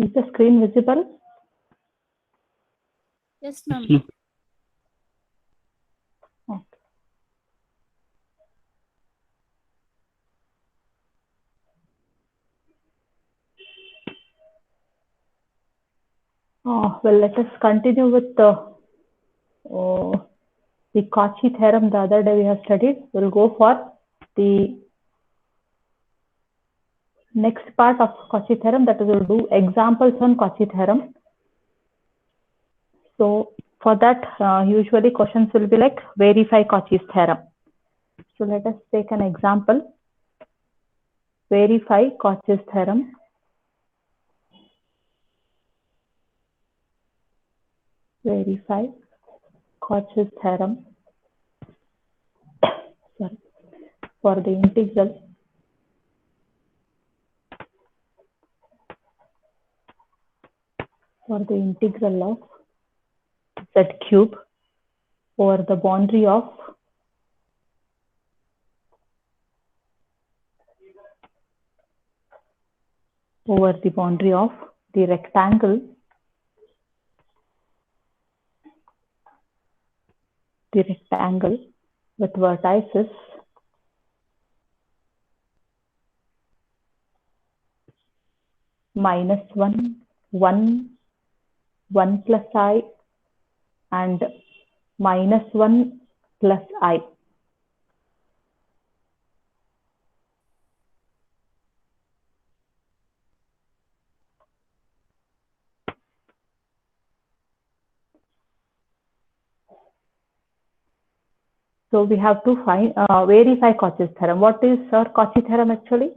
Is the screen visible? Yes, ma'am. Okay. Well, let us continue with the Cauchy theorem. The other day we have studied. We'll go for the next part of Cauchy theorem, that is, we'll do examples on Cauchy theorem. So for that, usually questions will be like verify Cauchy's theorem. So let us take an example. Verify Cauchy's theorem. Verify Cauchy's theorem. Sorry. For the integral. For the integral of z cube over the boundary of the rectangle with vertices -1, 1, 1 plus I and -1 plus I. So we have to find verify Cauchy's theorem. What is Cauchy theorem actually?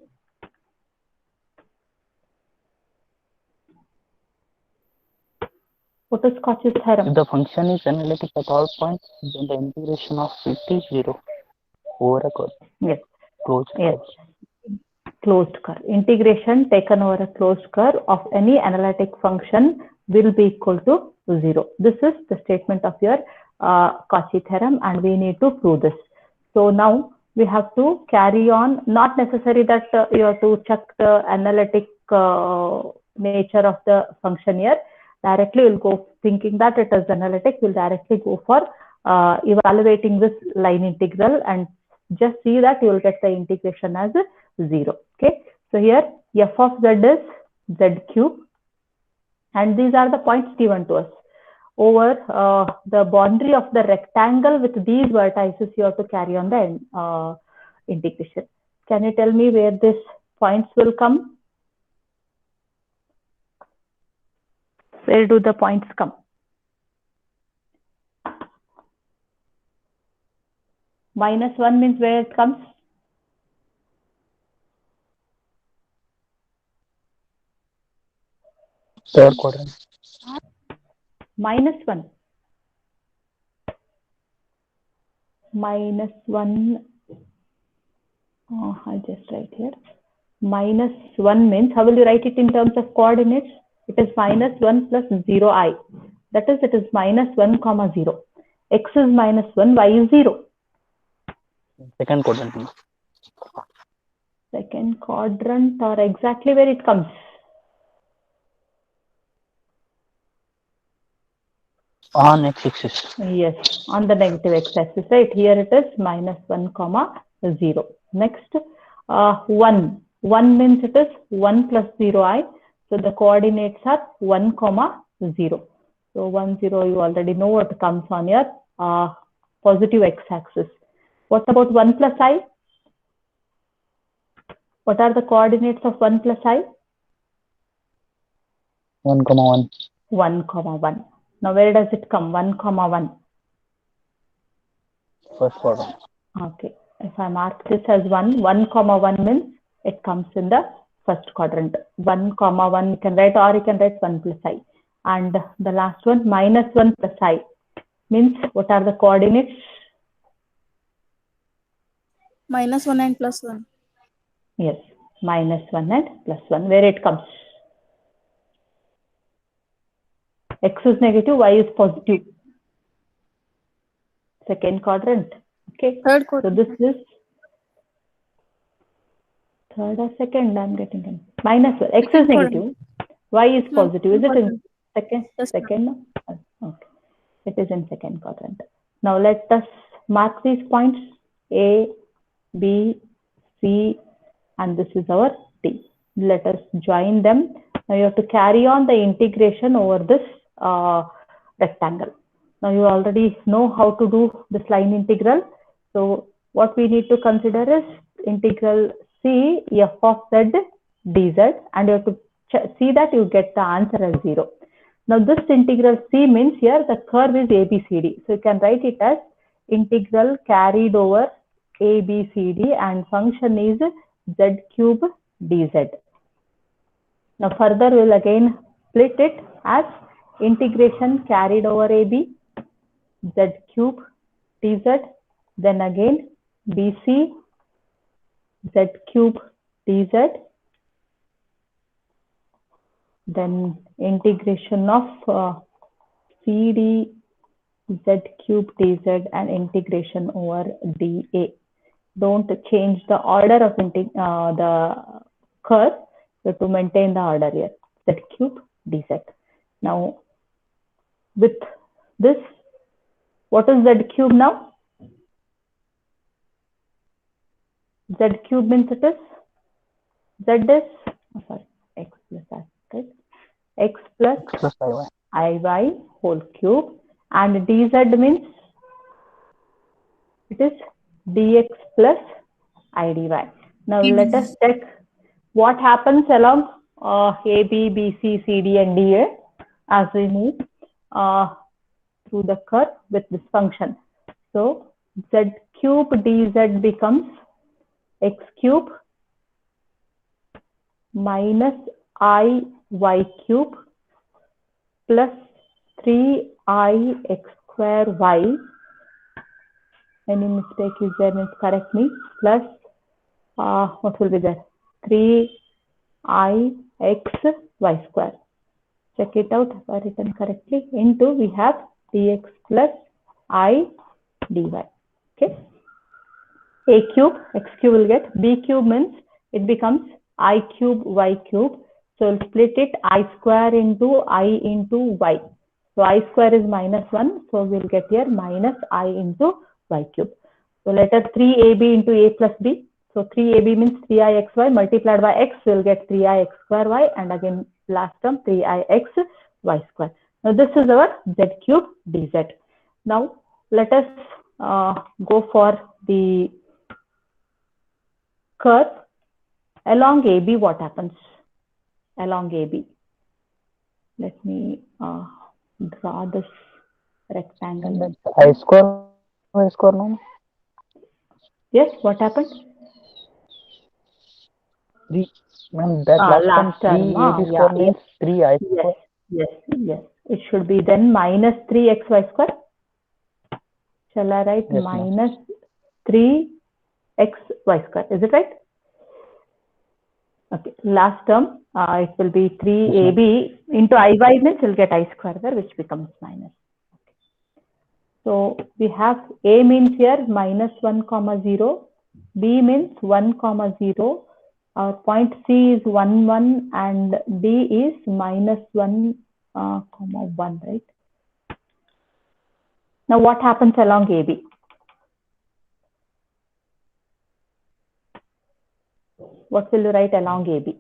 What is Cauchy's theorem? If the function is analytic at all points, then the integration of it is 0 over a curve. Yes. Closed Yes. curve. Closed curve. Integration taken over a closed curve of any analytic function will be equal to 0. This is the statement of your Cauchy theorem, and we need to prove this. So now we have to carry on. Not necessary that you have to check the analytic nature of the function here. Directly we'll go thinking that it is analytic. We'll directly go for evaluating this line integral and just see that you will get the integration as 0. Okay. So here f of z is z cube, and these are the points given to us. Over the boundary of the rectangle with these vertices, you have to carry on the integration. Can you tell me where these points will come? Where do the points come? -1 means where it comes? Third quadrant. -1. -1. I just write here. -1 means, how will you write it in terms of coordinates? It is -1 plus 0i. That is, it is -1, 0. X is -1, y is 0. Second quadrant. Second quadrant, or exactly where it comes? On x-axis. Yes, on the negative x-axis, right? Here it is -1, 0. Next, 1. 1 means it is 1 plus 0i. So the coordinates are 1, 0. So 1, 0, you already know what comes on your positive x-axis. What about 1 plus I? What are the coordinates of 1 plus I? 1, 1. 1, 1. Now where does it come? 1, 1. First quadrant. Okay. If I mark this as 1, 1, 1 means it comes in the first quadrant. 1, 1 you can write, or you can write 1 plus I. And the last one, -1 plus I, means what are the coordinates? -1 and +1. Yes, -1 and +1. Where it comes? X is negative, y is positive. Second quadrant. Okay. Third quadrant. So this is third or second, I'm getting in. -1. X is negative. Y is No, positive. Is it in second? Yes, ma'am. Second? Okay. It is in second quadrant. Now let us mark these points A, B, C, and this is our D. Let us join them. Now you have to carry on the integration over this rectangle. Now you already know how to do this line integral. So what we need to consider is integral C f of z dz, and you have to see that you get the answer as 0. Now this integral C means here the curve is ABCD. So you can write it as integral carried over ABCD and function is z cube dz. Now further we'll again split it as integration carried over AB z cube dz, then again BC z cube dz, then integration of CD z cube dz and integration over dA. Don't change the order of the curve. So to maintain the order here, z cube dz. Now with this, what is z cube now? Z cube means it is z is x plus I, right? X plus iy whole cube, and dz means it is dx plus I dy. Now let us check what happens along A, B, B, C, C, D, and D A as we move through the curve with this function. So z cube dz becomes x cube minus I y cube plus 3I x square y. Any mistake is there, means correct me. Plus what will be there? 3I x y square. Check it out if I written correctly. Into we have dx plus I dy. Okay. A cube, x cube will get. B cube means it becomes I cube y cube. So we'll split it I square into I into y. So I square is minus 1. So we'll get here minus I into y cube. So let us 3ab into a plus b. So 3ab means 3ixy multiplied by x, will get 3ix square y, and again last term 3ix y square. Now this is our z cube dz. Now let us go for the curve along AB. What happens along AB? Let me draw this rectangle. I square, y square, no? Yes, what happened? Ma'am, that last term 3ab square means 3I square. Yes. It should be then minus 3xy square. Shall I write Yes, minus 3xy square? Is it right? Okay. Last term, it will be 3ab into iy means you'll get I square there, which becomes minus. Okay. So we have a means here minus 1 comma 0, b means 1 comma 0. Our point C is 1 1 and D is minus 1 comma 1, right? Now what happens along AB? What will you write along AB?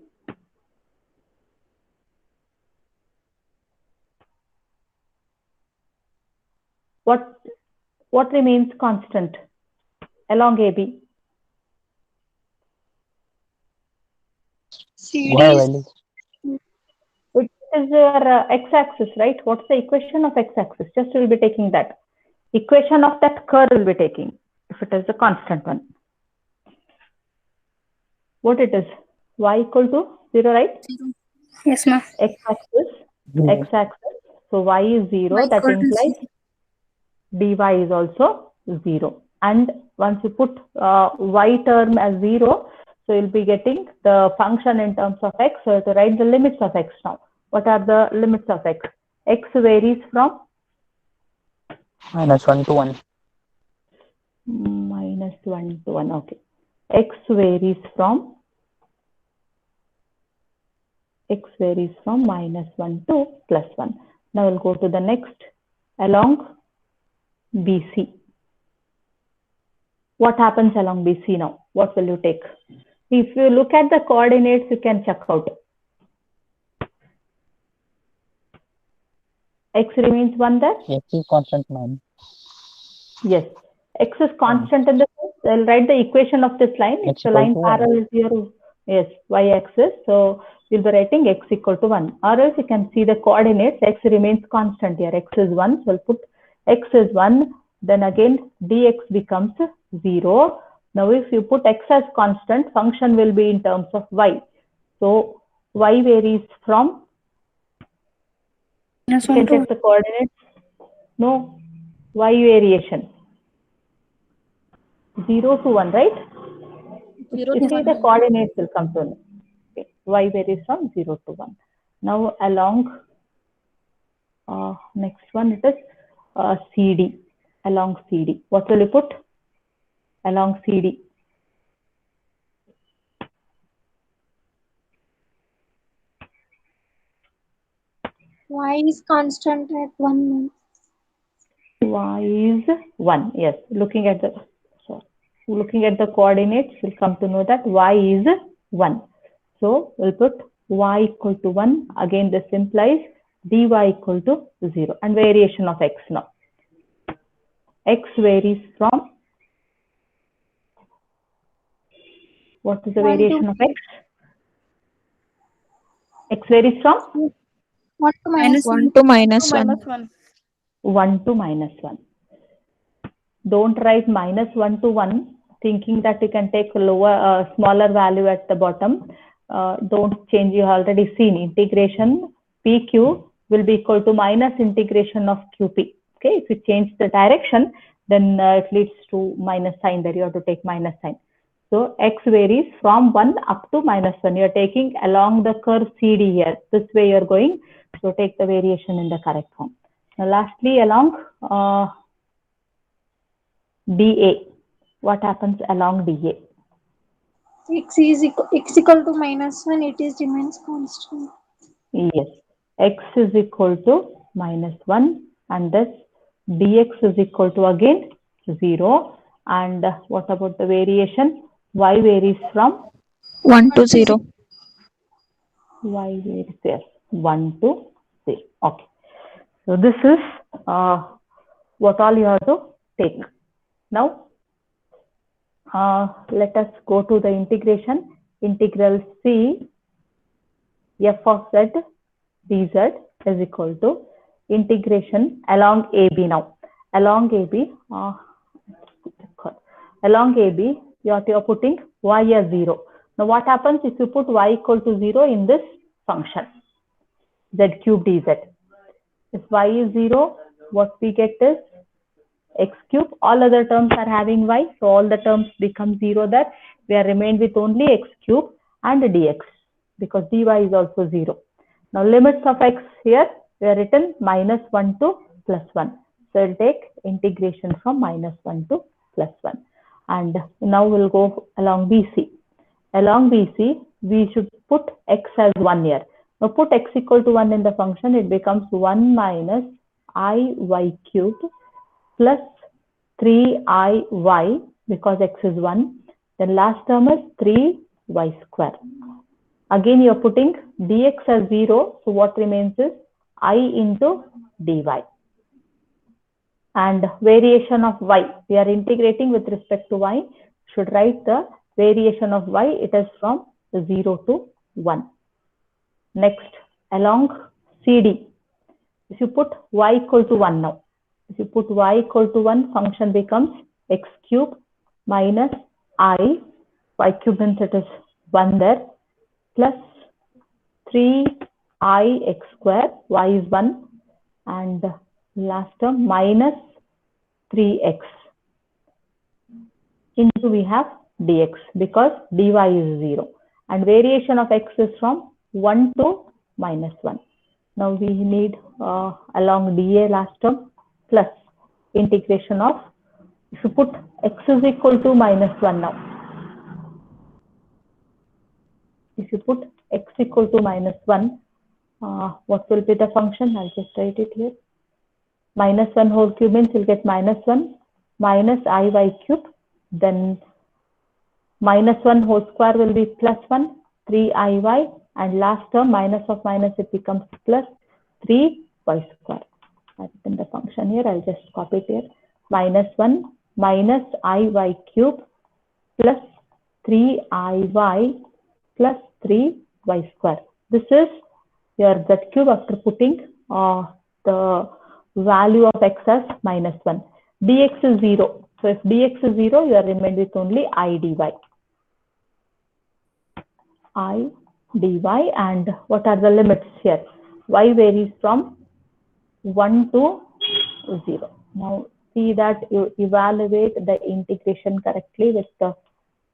What remains constant along AB? CD. It is your x-axis, right? What's the equation of x-axis? Just we'll be taking that. Equation of that curve will be taking if it is a constant one. What it is? Y equal to 0, right? Yes, ma'am. X-axis. So y is 0. That implies dy is also 0. And once you put y term as 0, so you'll be getting the function in terms of x. So to write the limits of x now. What are the limits of x? X varies from minus 1 to 1. Minus 1 to 1. Okay. X varies from x varies from -1 to +1. Now we'll go to the next along BC. What happens along BC now? What will you take? If you look at the coordinates, you can check out. X remains 1 there? X is constant, ma'am. Yes. X is constant in the sense, I'll write the equation of this line. It's a line parallel to your, yes, y-axis. So you'll be writing x equal to 1. Or else you can see the coordinates. X remains constant here. X is 1. So we'll put x is 1. Then again, dx becomes 0. Now if you put x as constant, function will be in terms of y. So y varies from, you can check the coordinates. No, y variation. 0 to 1, right? 0 you to see 1. the coordinates will come to know. Okay. Y varies from 0 to 1. Now along next one, it is CD. Along CD. What will you put? Along CD. Y is constant at 1. Y is 1. Yes. Looking at the coordinates, we'll come to know that y is 1. So we'll put y equal to 1. Again, this implies dy equal to 0. And variation of x now. X varies from, what is the 1 variation to of x? X varies from 1 to minus 1 1. to -1. 1 to -1. Don't write -1 to 1, thinking that you can take lower, smaller value at the bottom. Don't change. You already seen integration PQ will be equal to minus integration of QP. Okay, if you change the direction, then it leads to minus sign there. You have to take minus sign. So x varies from 1 up to -1. You're taking along the curve CD here. This way you're going. So take the variation in the correct form. Now lastly, along DA. What happens along DA? X equal to -1. It is remains constant. Yes. X is equal to -1 and thus dx is equal to again 0. And what about the variation? Y varies from 1 to 0. y varies there 1 to 0. Okay. So this is what all you have to take. Now let us go to the integration. Integral C f of z dz is equal to integration along AB now. Along AB, you're putting y as 0. Now what happens if you put y equal to 0 in this function? Z cube dz. If y is 0, what we get is x cube. All other terms are having y, so all the terms become 0 there. We are remained with only x cube and dx because dy is also 0. Now limits of x here, we are written -1 to +1. So we'll take integration from -1 to +1. And now we'll go along BC. Along BC, we should put x as 1 here. Now put x equal to 1 in the function, it becomes 1 minus iy cubed plus 3iy because x is 1. Then last term is 3y square. Again, you're putting dx as 0. So what remains is I into dy. And variation of y. We are integrating with respect to y. Should write the variation of y. It is from 0 to 1. Next, along CD. If you put y equal to 1 now. If you put y equal to 1, function becomes x cube minus I. Y cube means it is 1 there. Plus 3ix square, y is 1, and last term minus 3x. Into we have dx because dy is 0. And variation of x is from 1 to -1. Now we need along dA last term plus integration of, if you put x is equal to -1 now. If you put x equal to minus 1, what will be the function? I'll just write it here. Minus 1 whole cube means you'll get minus 1 minus iy cube. Then minus 1 whole square will be plus 1, 3iy. And last term, minus of minus, it becomes plus 3y square. I've written the function here. I'll just copy it here. Minus 1 minus iy cube plus 3iy plus 3y square. This is your z cube after putting the value of x as minus 1. Dx is 0. So if dx is 0, you are remained with only I dy. I dy, and what are the limits here? Y varies from 1 to 0. Now see that you evaluate the integration correctly with the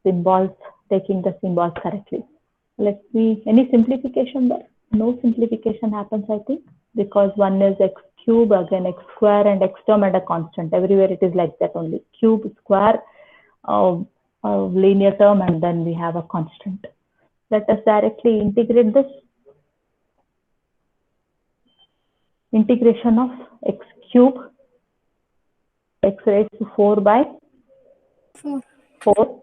symbols, taking the symbols correctly. Let me, any simplification there? No simplification happens, I think, because one is x cube, again x square, and x term and a constant. Everywhere it is like that only. Cube, square, linear term, and then we have a constant. Let us directly integrate this. Integration of x cube, x raised to 4 by 4.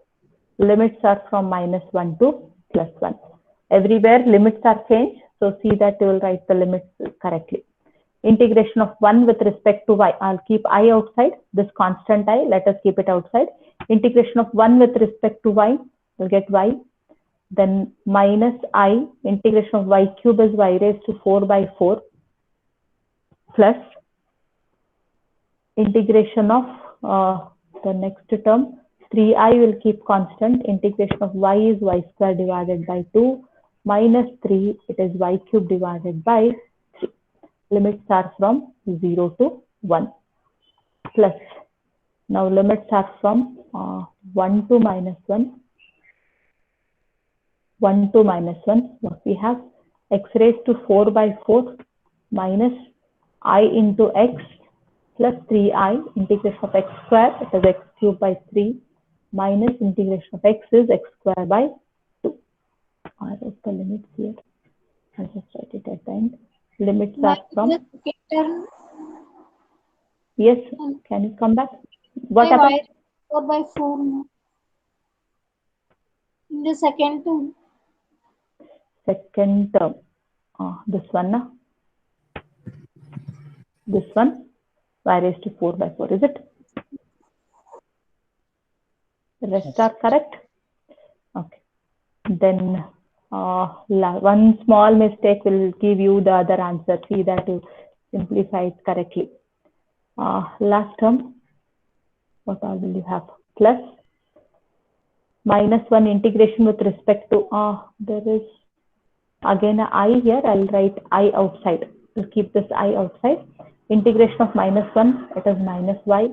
Limits are from minus 1 to plus 1. Everywhere limits are changed. So see that you will write the limits correctly. Integration of 1 with respect to y. I'll keep I outside. This constant I, let us keep it outside. Integration of 1 with respect to y, we'll get y. Then minus I, integration of y cube is y raised to 4 by 4. Plus integration of the next term, 3i will keep constant. Integration of y is y square divided by 2. Minus 3, it is y cube divided by 3. Limits are from 0 to 1. Plus, now limits are from 1 to minus 1. 1 to minus 1. What we have? X raised to 4 by 4 minus I into x plus 3i, integration of x square, it is x cube by 3, minus integration of x is x square by 2. I wrote the limits here. I'll just write it at the end. Limits are from... Yes, can you come back? What happened? 4 by 4 now. In the second term. Second term. This one now. This one, y raised to 4 by 4, is it? The rest are correct? Okay. Then one small mistake will give you the other answer. See that you simplify it correctly. Last term, what all will you have? Plus minus 1 integration with respect to, there is again a I here. I'll write I outside. We'll keep this I outside. Integration of minus 1, it is minus y,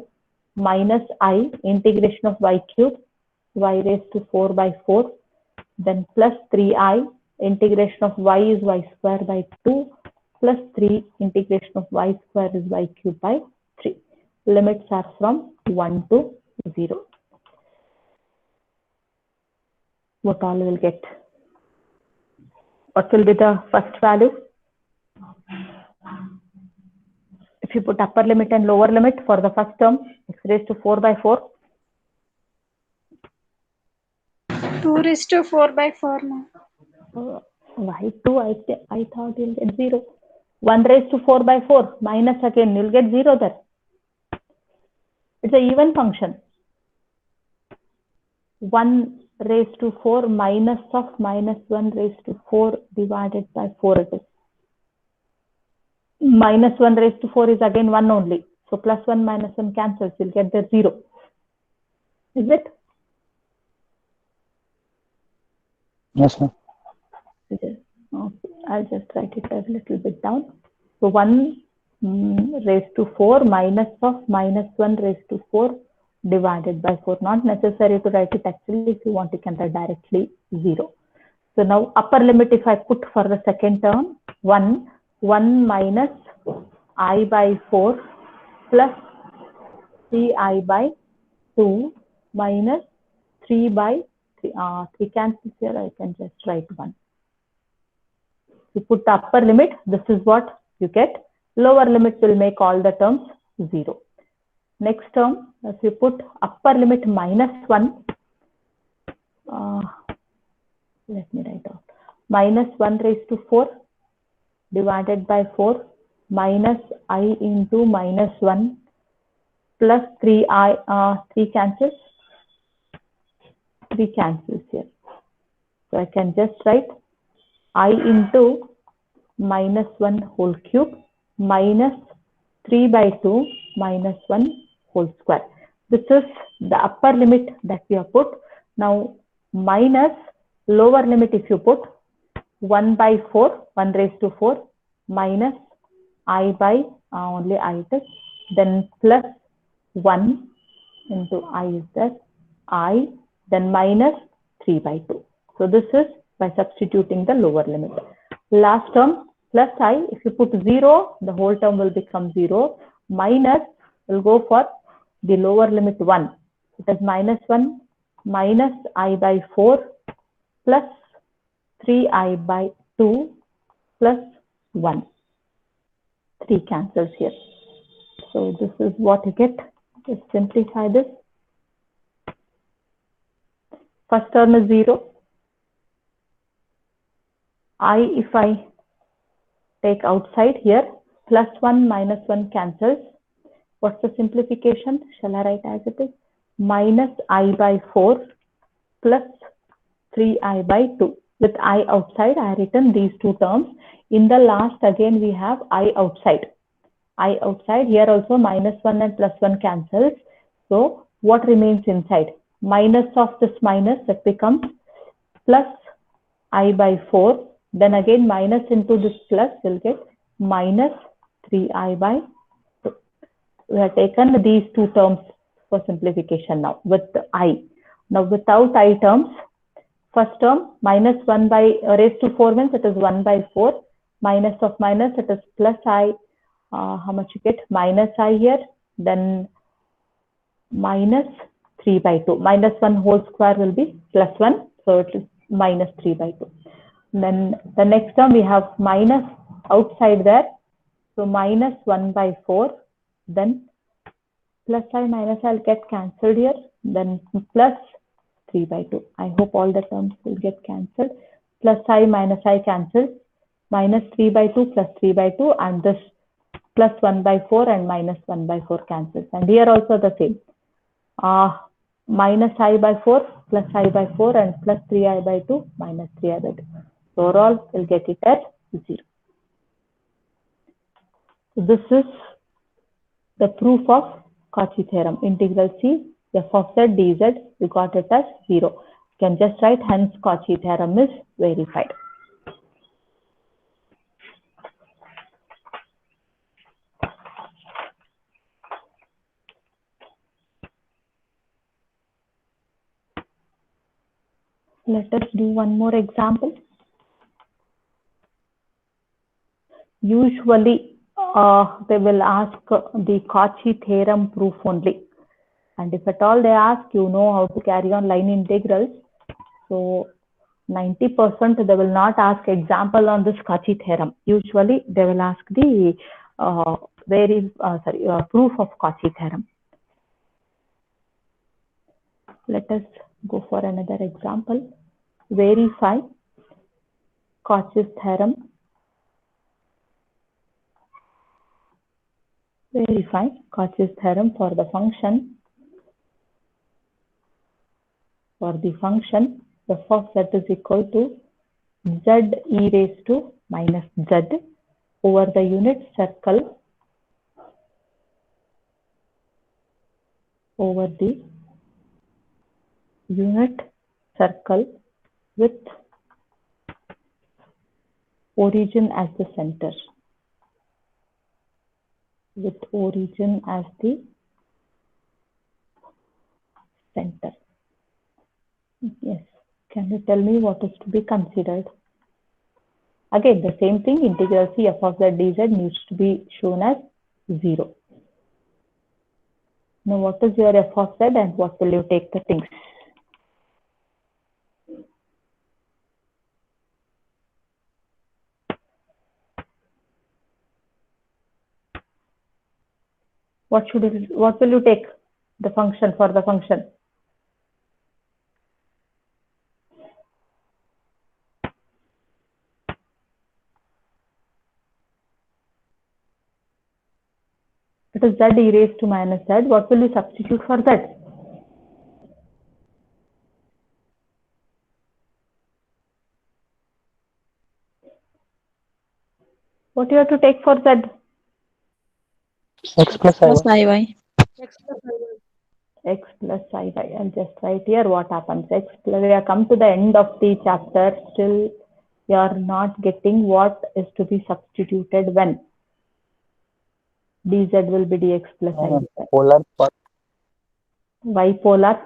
minus I, integration of y cube, y raised to 4 by 4, then plus 3i, integration of y is y square by 2, plus 3, integration of y square is y cube by 3. Limits are from 1 to 0. What all will get? What will be the first value? If you put upper limit and lower limit for the first term, x raised to 4 by 4. 2 raised to 4 by 4 now. Why 2? I thought you'll get 0. 1 raised to 4 by 4 minus again, you'll get 0 there. It's an even function. 1 raised to 4 minus of minus 1 raised to 4 divided by 4 it is. Minus 1 raised to 4 is again 1 only. So plus 1 minus 1 cancels. You'll get the 0. Is it? Yes, ma'am. Okay. I'll just write it a little bit down. So 1 raised to 4 minus of minus 1 raised to 4 divided by 4. Not necessary to write it actually. If you want, you can write directly 0. So now upper limit, if I put for the second term, 1 minus I by 4 plus 3i by 2 minus 3 by 3. 3 cancels here, I can just write 1. You put the upper limit, this is what you get. Lower limit will make all the terms 0. Next term, if you put upper limit -1, let me write out, -1 raised to 4 divided by 4 minus I into -1 plus 3i, 3 cancels here. So I can just write I into -1 whole cube minus 3 by 2 minus 1 whole square. This is the upper limit that we have put. Now minus lower limit, if you put 1 by 4, 1 raised to 4 minus I by only I it is, then plus 1 into I is there, I, then minus 3 by 2. So this is by substituting the lower limit. Last term plus I, if you put 0, the whole term will become 0, minus will go for the lower limit 1. It is -1 minus I by 4 plus 3I by 2 plus 1. 3 cancels here. So this is what you get. Just simplify this. First term is 0. If I take outside here, +1 minus 1 cancels. What's the simplification? Shall I write as it is? Minus I by 4 plus 3I by 2. With I outside, I have written these two terms. In the last, again, we have I outside. I outside, here also -1 and +1 cancels. So what remains inside? Minus of this minus, that becomes plus I by 4. Then again minus into this plus will get minus 3I by 2. We have taken these two terms for simplification now with I. Now without I terms, first term -1 by raised to 4 means it is 1 by 4. Minus of minus, it is plus I. How much you get? Minus I here. Then minus 3 by 2. -1 whole square will be +1. So it is minus 3 by 2. Then the next term we have minus outside there. So -1 by 4. Then plus I minus I will get cancelled here. Then plus 3 by 2. I hope all the terms will get cancelled. Plus I minus I cancels. Minus 3 by 2 plus 3 by 2. And this plus 1 by 4 and minus 1 by 4 cancels. And here also the same. Minus I by 4 plus I by 4 and plus 3I by 2 minus 3I by 2. So overall, we'll get it at 0. So this is the proof of Cauchy theorem. Integral C f of z dz, you got it as 0. You can just write, hence Cauchy theorem is verified. Let us do one more example. Usually, they will ask the Cauchy theorem proof only. And if at all they ask, you know how to carry on line integrals. So 90% they will not ask example on this Cauchy theorem. Usually they will ask the proof of Cauchy theorem. Let us go for another example. Verify Cauchy's theorem. Verify Cauchy's theorem for the function. For the function f of z is equal to z e raised to minus z over the unit circle over the unit circle with origin as the center. With origin as the center. Yes. Can you tell me what is to be considered? Again, the same thing, integral C f of z dz needs to be shown as 0. Now, what is your f of z and what will you take the things? What will you take the function for the function? It is z e raised to minus z. What will you substitute for z? What you have to take for z? X plus Plus I1. IY. X plus I y. I'll just write here what happens. X plus, we have come to the end of the chapter. Still, you are not getting what is to be substituted when. Dz will be dx plus I. Polar part, Y polar.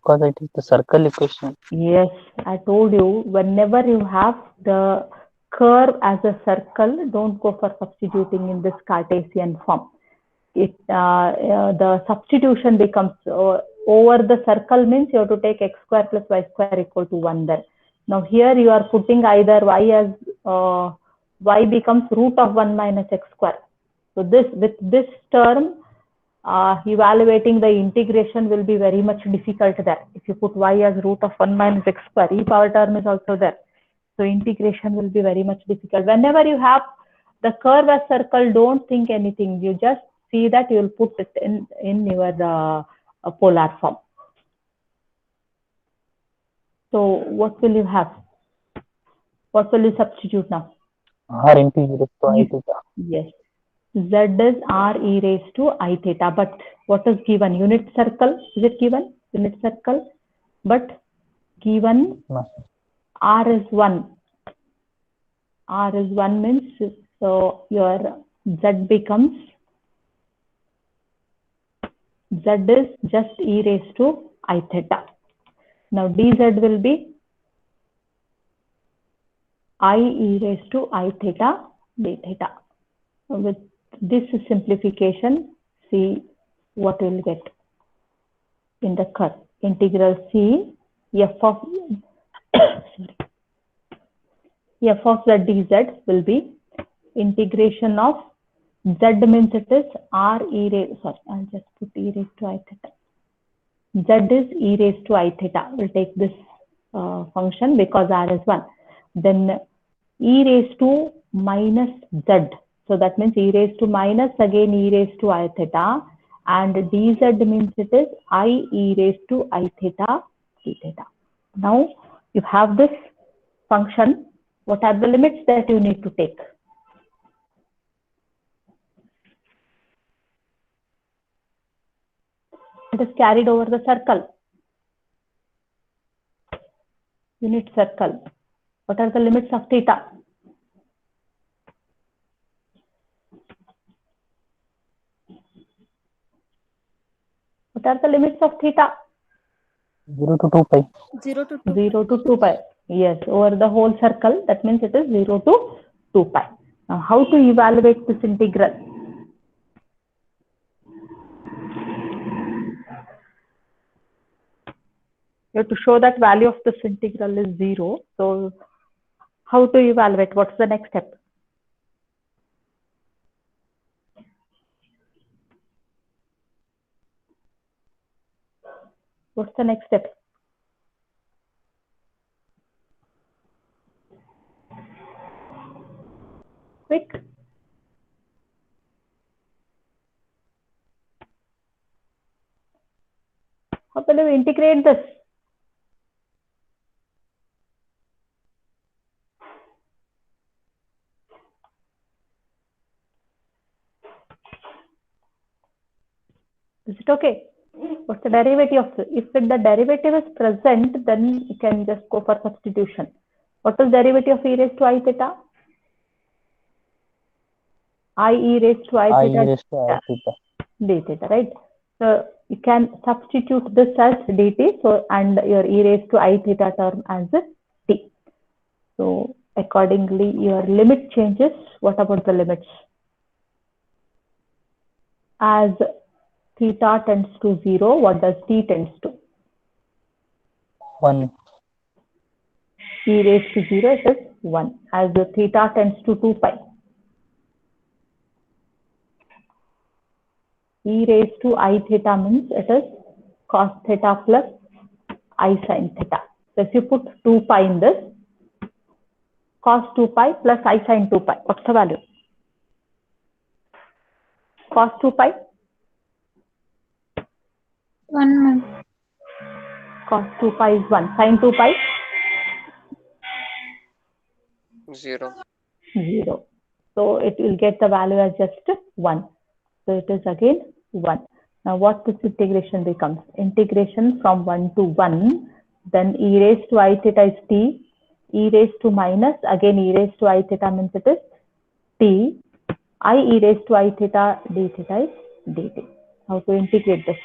because it is the circle equation. Yes, I told you, whenever you have the curve as a circle, don't go for substituting in this Cartesian form. The substitution becomes over the circle means you have to take x square plus y square equal to 1 there. Now here you are putting either y as y becomes root of 1 minus x square. So this, with this term, evaluating the integration will be very much difficult there. If you put y as root of 1 minus x square, e power term is also there. So integration will be very much difficult. Whenever you have the curve as circle, don't think anything. You just see that you will put it in your polar form. So what will you have? What will you substitute now? R into e raised to I theta. Yes. Z is r e raised to I theta. But what is given? Unit circle. Is it given? Unit circle. But given No. r is 1. R is 1 means, so your Z becomes, Z is just e raised to I theta. Now dz will be I e raised to I theta d theta. With this simplification, see what we'll get in the curve. Integral C f of sorry, f of z dz will be integration of z means it is r e raised, sorry, I'll just put e raised to I theta. Z is e raised to I theta. We'll take this function because r is 1. Then e raised to minus z. So that means e raised to minus again e raised to I theta. And dz means it is I e raised to I theta d theta. Now you have this function. What are the limits that you need to take? It is carried over the circle. Unit circle. What are the limits of theta? What are the limits of theta? 0 to 2 pi. 0 to 2. 0 to 2 pi. Yes, over the whole circle. That means it is 0 to 2 pi. Now, how to evaluate this integral? You have to show that value of this integral is 0. So, how to evaluate? What's the next step? What's the next step? Quick. How will you integrate this? Is it okay? What's the derivative of this? If the derivative is present, then you can just go for substitution. What is derivative of e raised to I theta? I e raised to I I e theta raised to I theta. d theta, right? So you can substitute this as dt, so and your e raised to I theta term as t. So accordingly, your limit changes. What about the limits? As theta tends to 0, what does t tends to? 1. E raised to 0, it is 1. As the theta tends to 2 pi. e raised to I theta means it is cos theta plus I sin theta. So if you put 2 pi in this, cos 2 pi plus I sin 2 pi, what's the value? Cos 2 pi? 1 month. Cos 2 pi is 1. Sin 2 pi? 0. 0. So it will get the value as just 1. So it is again 1. Now what this integration becomes? Integration from 1 to 1, then e raised to I theta is t, e raised to minus, again e raised to I theta means it is t, I e raised to I theta d theta is dt. How to integrate this?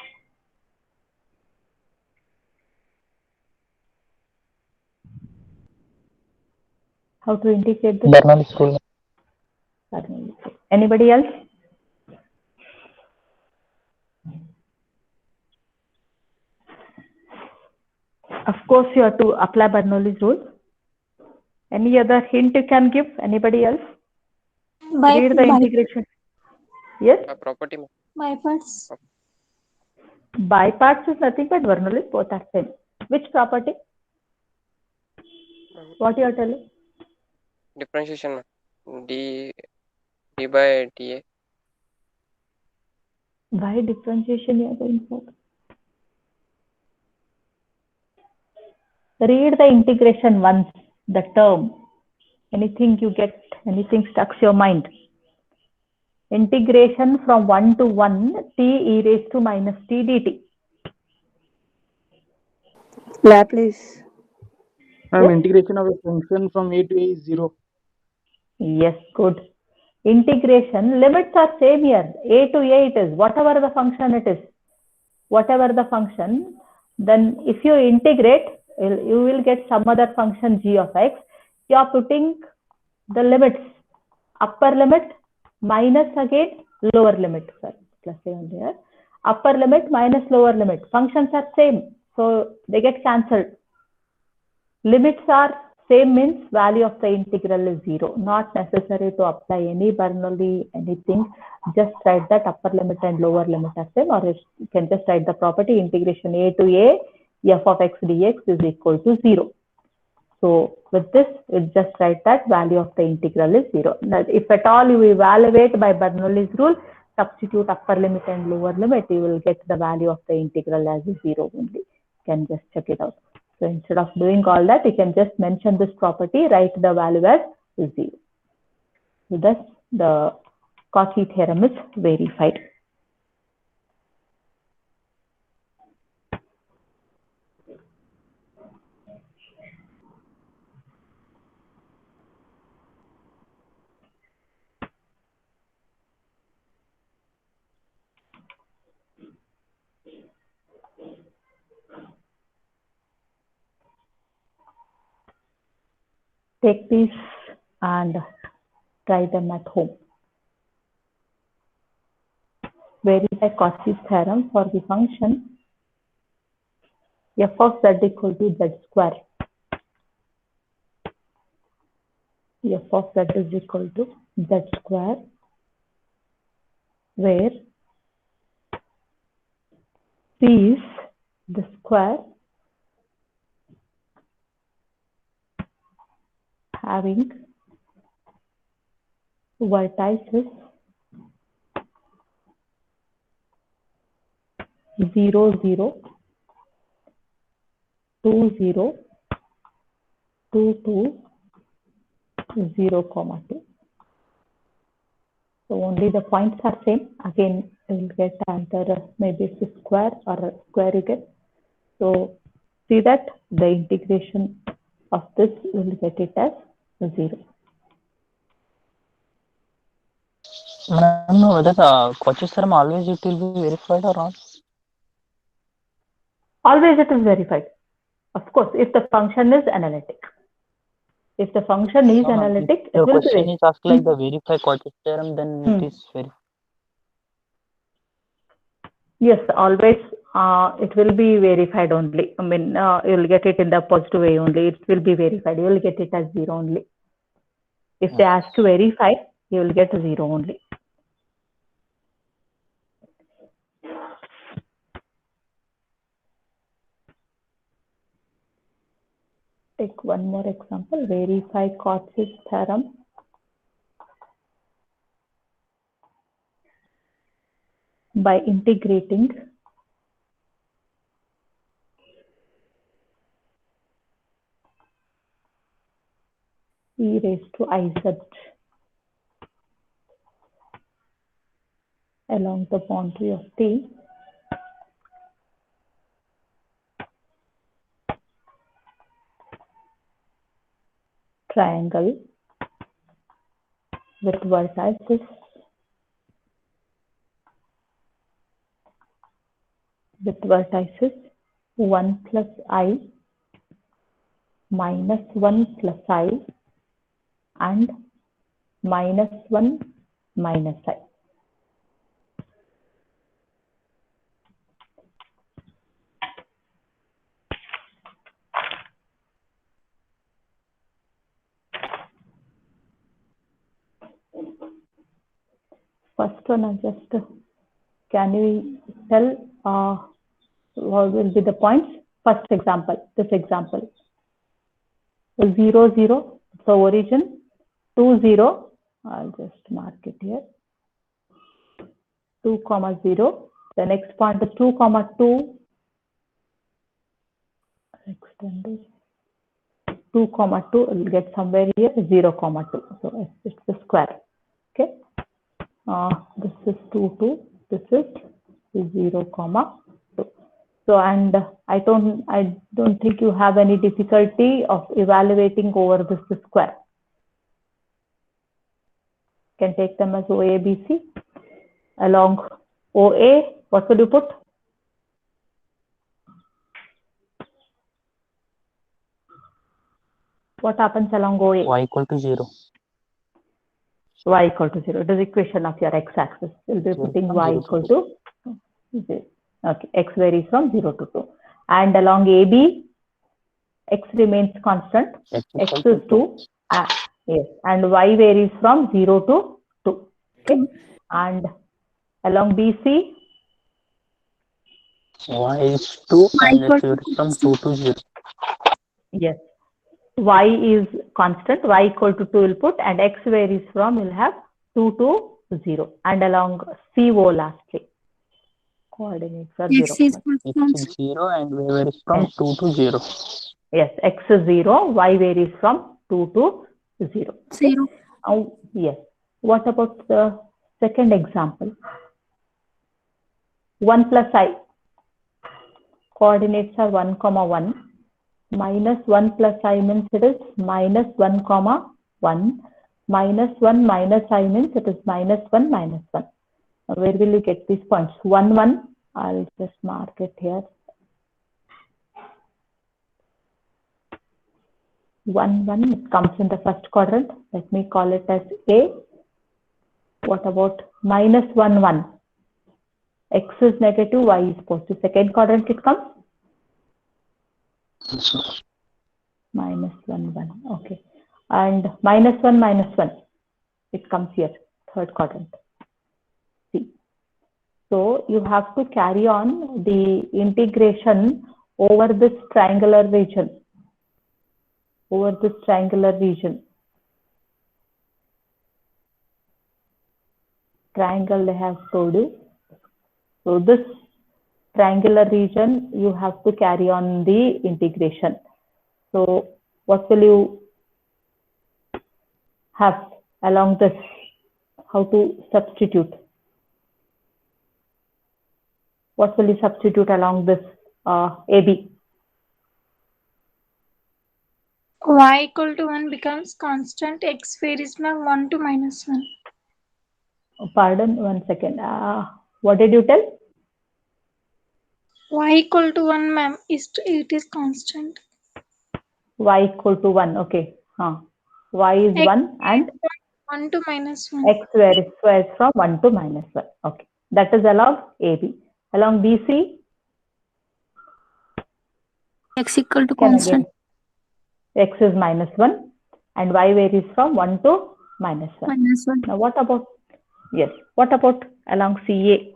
How to integrate this? Bernoulli's rule. Anybody else? Of course, you have to apply Bernoulli's rule. Any other hint you can give? Anybody else? Read the integration. Yes? Property. By parts. By parts is nothing but Bernoulli's, both are same. Which property? What you are telling? Differentiation. D by dA. Why differentiation you are going for? Read the integration once, the term. Anything you get, anything stuck your mind. Integration from 1 to 1, t e raised to minus t dt. Laplace. Yes? Integration of a function from a to a is 0. Yes, good. Integration, limits are same here. A to a it is, whatever the function it is. Whatever the function, then if you integrate, you will get some other function g of x. You are putting the limits, upper limit minus again lower limit. Sorry, plus here. Upper limit minus lower limit. Functions are same, so they get cancelled. Limits are same means value of the integral is 0. Not necessary to apply any Bernoulli anything. Just write that upper limit and lower limit are same, or you can just write the property integration a to a f of x dx is equal to 0. So with this, you just write that value of the integral is 0. Now, if at all you evaluate by Bernoulli's rule, substitute upper limit and lower limit, you will get the value of the integral as 0 only. You can just check it out. So instead of doing all that, you can just mention this property, write the value as 0. So thus the Cauchy theorem is verified. Take these and try them at home. Verify Cauchy's theorem for the function f of z equal to z square. F of z is equal to z square, where p is the square having vertices 0, 0, 2, 0, 2, 2, 0, 2. So only the points are same. Again, you will get either maybe it's a square or a square you get. So see that the integration of this, you will get it as 0. I don't know whether the Cauchy's theorem always it will be verified or not. Always it is verified. Of course, if the function is analytic. If the function is analytic, if it will be question is asked like the verify Cauchy's theorem, then it is verified. Yes, always it will be verified only. I mean, you will get it in the positive way only. It will be verified. You will get it as 0 only. If they ask to verify, you will get 0 only. take one more example. Verify Cauchy's theorem. By integrating e raised to iz along the boundary of T triangle with vertices 1 plus I minus 1 plus I and minus 1 minus I. First one, I just, can you tell what will be the points? First example, this example. 0, 0, so origin, 2, 0, I'll just mark it here. 2, 0. The next point is 2, 2. Extended. 2, 2, we'll get somewhere here, 0, 2. So it's the square. Okay. This is 2, 2. This is 0, 2. So, and I don't think you have any difficulty of evaluating over this square. Can take them as OA, BC. Along OA, what will you put? What happens along OA? Y equal to 0. Y equal to 0. It is equation of your x-axis. You'll be putting y equal to 0. Okay, x varies from 0 to 2. And along AB, x remains constant. X is 2. Yes, and y varies from 0 to 2. Okay, and along BC, Y is 2 and x varies from 2 to 0. yes, y is constant, y equal to 2 will put, and x varies from, will have 2 to 0. And along CO lastly, coordinates are 0. X is 0 and y varies from 2 to 0. Yes, x is 0, y varies from 2 to 0. 0. Yes. What about the second example? 1 plus I. Coordinates are 1, 1. Minus 1 plus I means it is minus 1, 1. Minus 1 minus I means it is minus 1, minus 1. Now, where will you get these points? 1, 1. I'll just mark it here. 1, 1. It comes in the first quadrant. Let me call it as A. What about minus 1, 1? X is negative, y is positive. Second quadrant it comes? Minus 1, 1. Okay. And minus 1, minus 1. It comes here, third quadrant. See. So you have to carry on the integration over this triangular region. Over this triangular region. Triangle they have told you. So this triangular region, you have to carry on the integration. So what will you have along this? How to substitute? What will you substitute along this AB? Y equal to 1 becomes constant. X varies from 1 to minus 1. Pardon, 1 second. What did you tell? Y equal to 1, ma'am. It is constant. Y equal to 1. Okay. Y is X 1 and 1 to minus 1. x varies from 1 to minus 1. Okay. That is along AB. Along BC? X equal to constant. X is minus 1 and y varies from 1 to minus 1. Minus 1. Now what about, yes, what about along CA?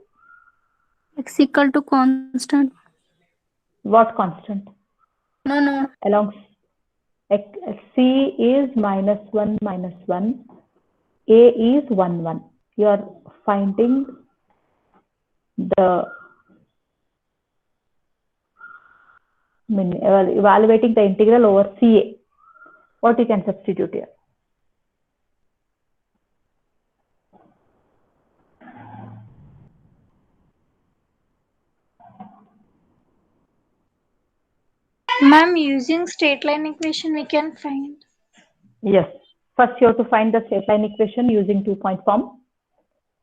X equal to constant. What constant? No. Along C is -1, -1. A is 1, 1. You are finding the evaluating the integral over CA. What you can substitute here? Ma'am, using straight line equation we can find. Yes. First you have to find the straight line equation using 2-point form.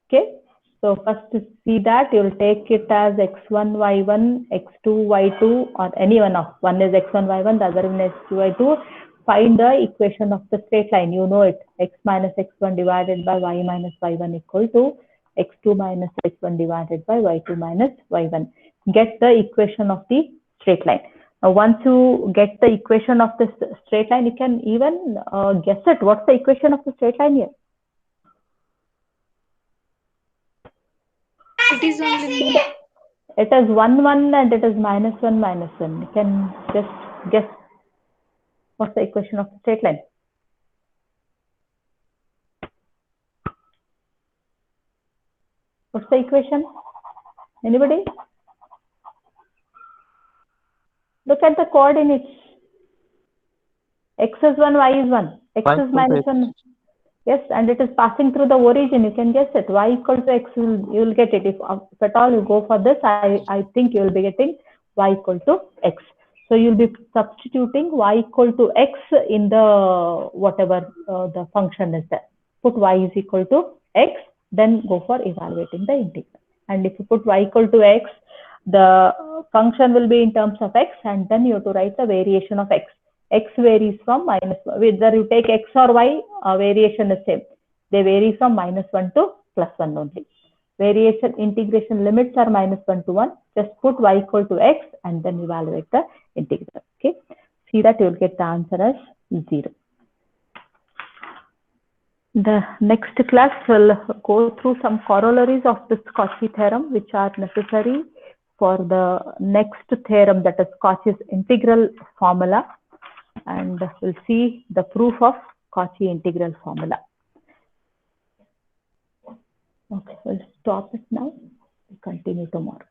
Okay. So first to see that, you will take it as x1, y1, x2, y2, or any one of one is x1, y1, the other one is x2, y2. Find the equation of the straight line. You know it. X minus x1 divided by y minus y1 equal to x2 minus x1 divided by y2 minus y1. Get the equation of the straight line. Now, once you get the equation of this straight line, you can even guess it. What's the equation of the straight line here? It is only It is 1, 1 and it is -1, -1. You can just guess what's the equation of the straight line. What's the equation? Anybody? Look at the coordinates. X is 1, y is 1. X is -1. Yes, and it is passing through the origin. You can guess it. Y equal to x, you will get it. If at all you go for this, I think you will be getting y equal to x. So you'll be substituting y equal to x in the whatever the function is there. Put y is equal to x, then go for evaluating the integral. And if you put y equal to x, the function will be in terms of x, and then you have to write the variation of x. X varies from -1. Whether you take x or y, variation is same. They vary from -1 to +1 only. Variation integration limits are -1 to 1. Just put y equal to x and then evaluate the integral. Okay. See that you will get the answer as 0. The next class will go through some corollaries of this Cauchy theorem, which are necessary for the next theorem, that is Cauchy's integral formula. And we'll see the proof of Cauchy integral formula. Okay, we'll stop it now. We'll continue tomorrow.